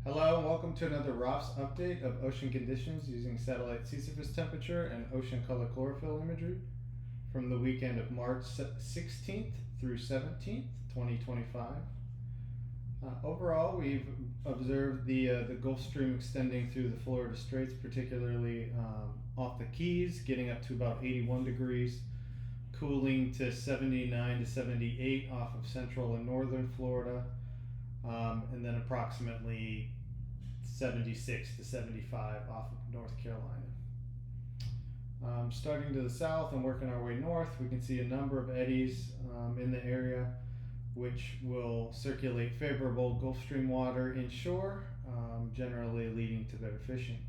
Hello and welcome to another ROFFS update of ocean conditions using satellite sea surface temperature and ocean color chlorophyll imagery from the weekend of March 16th through 17th, 2025. Overall, we've observed the Gulf Stream extending through the Florida Straits, particularly off the Keys, getting up to about 81 degrees, cooling to 79 to 78 off of central and northern Florida, and then approximately 76 to 75 off of North Carolina. Starting to the south and working our way north, we can see a number of eddies in the area, which will circulate favorable Gulf Stream water inshore, generally leading to better fishing.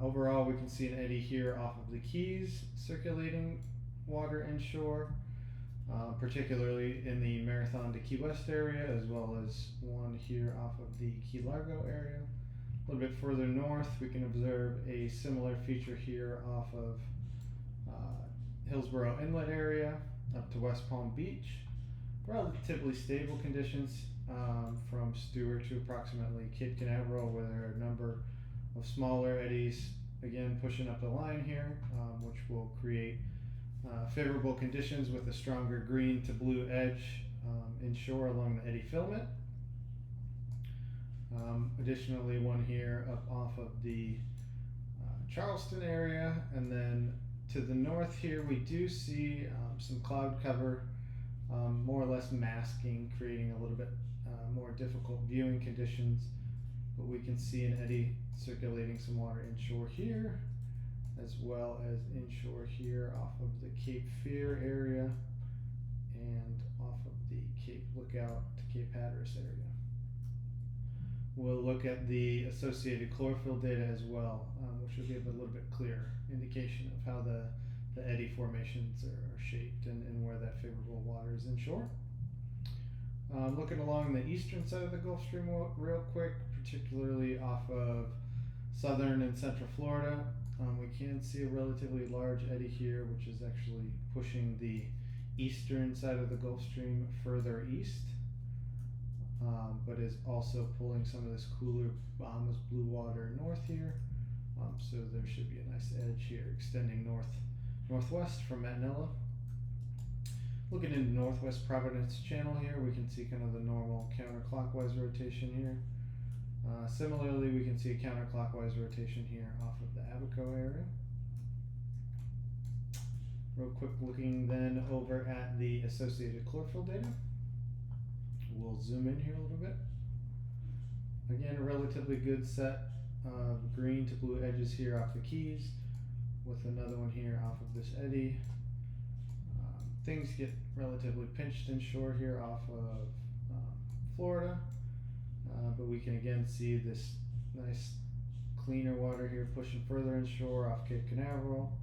Overall, we can see an eddy here off of the Keys circulating water inshore, particularly in the Marathon to Key West area, as well as one here off of the Key Largo area. A little bit further north, we can observe a similar feature here off of Hillsborough Inlet area up to West Palm Beach. Relatively stable conditions from Stewart to approximately Cape Canaveral, where there are a number of smaller eddies, again pushing up the line here, which will create favorable conditions with a stronger green to blue edge inshore along the eddy filament. Additionally, one here up off of the Charleston area, and then to the north here we do see some cloud cover, more or less masking, creating a little bit more difficult viewing conditions, but we can see an eddy circulating some water inshore here, as well as inshore here off of the Cape Fear area and off of the Cape Lookout to Cape Hatteras area. We'll look at the associated chlorophyll data as well, which will give a little bit clearer indication of how the eddy formations are shaped and where that favorable water is inshore. Looking along the eastern side of the Gulf Stream real quick, particularly off of southern and central Florida, we can see a relatively large eddy here, which is actually pushing the eastern side of the Gulf Stream further east, but is also pulling some of this cooler Bahamas blue water north here. So there should be a nice edge here extending northwest from Manila. Looking into northwest Providence Channel here, we can see kind of the normal counterclockwise rotation here. Similarly, we can see a counterclockwise rotation here off of the Abaco area. Real quick looking then over at the associated chlorophyll data. We'll zoom in here a little bit. Again, a relatively good set of green to blue edges here off the Keys, with another one here off of this eddy. Things get relatively pinched inshore here off of Florida. But we can again see this nice cleaner water here pushing further inshore off Cape Canaveral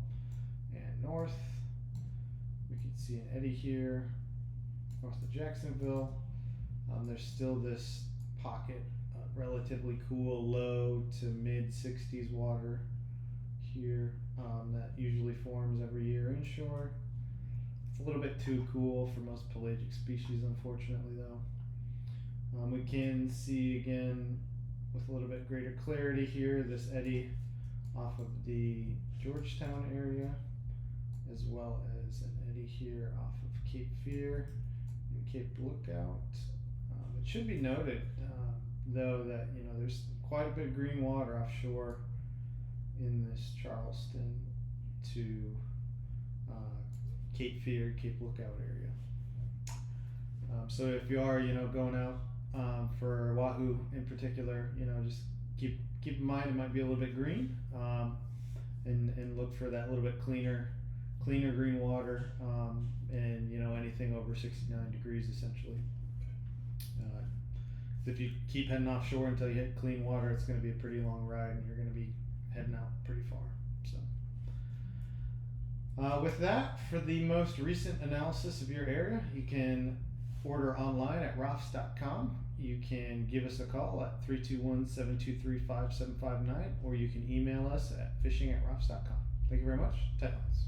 and north. We can see an eddy here north of Jacksonville. There's still this pocket of relatively cool low to mid 60s water here that usually forms every year inshore. It's a little bit too cool for most pelagic species, unfortunately, though. We can see again with a little bit greater clarity here this eddy off of the Georgetown area, as well as an eddy here off of Cape Fear and Cape Lookout. It should be noted though that there's quite a bit of green water offshore in this Charleston to Cape Fear, Cape Lookout area. So if you are going out for wahoo in particular, just keep in mind it might be a little bit green, and look for that little bit cleaner green water, and anything over 69 degrees essentially. If you keep heading offshore until you hit clean water, it's going to be a pretty long ride, and you're going to be heading out pretty far. So with that, for the most recent analysis of your area, you can order online at ROFFS.com. You can give us a call at 321-723-5759, or you can email us at fishing@roffs.com. Thank you very much. Tight lines.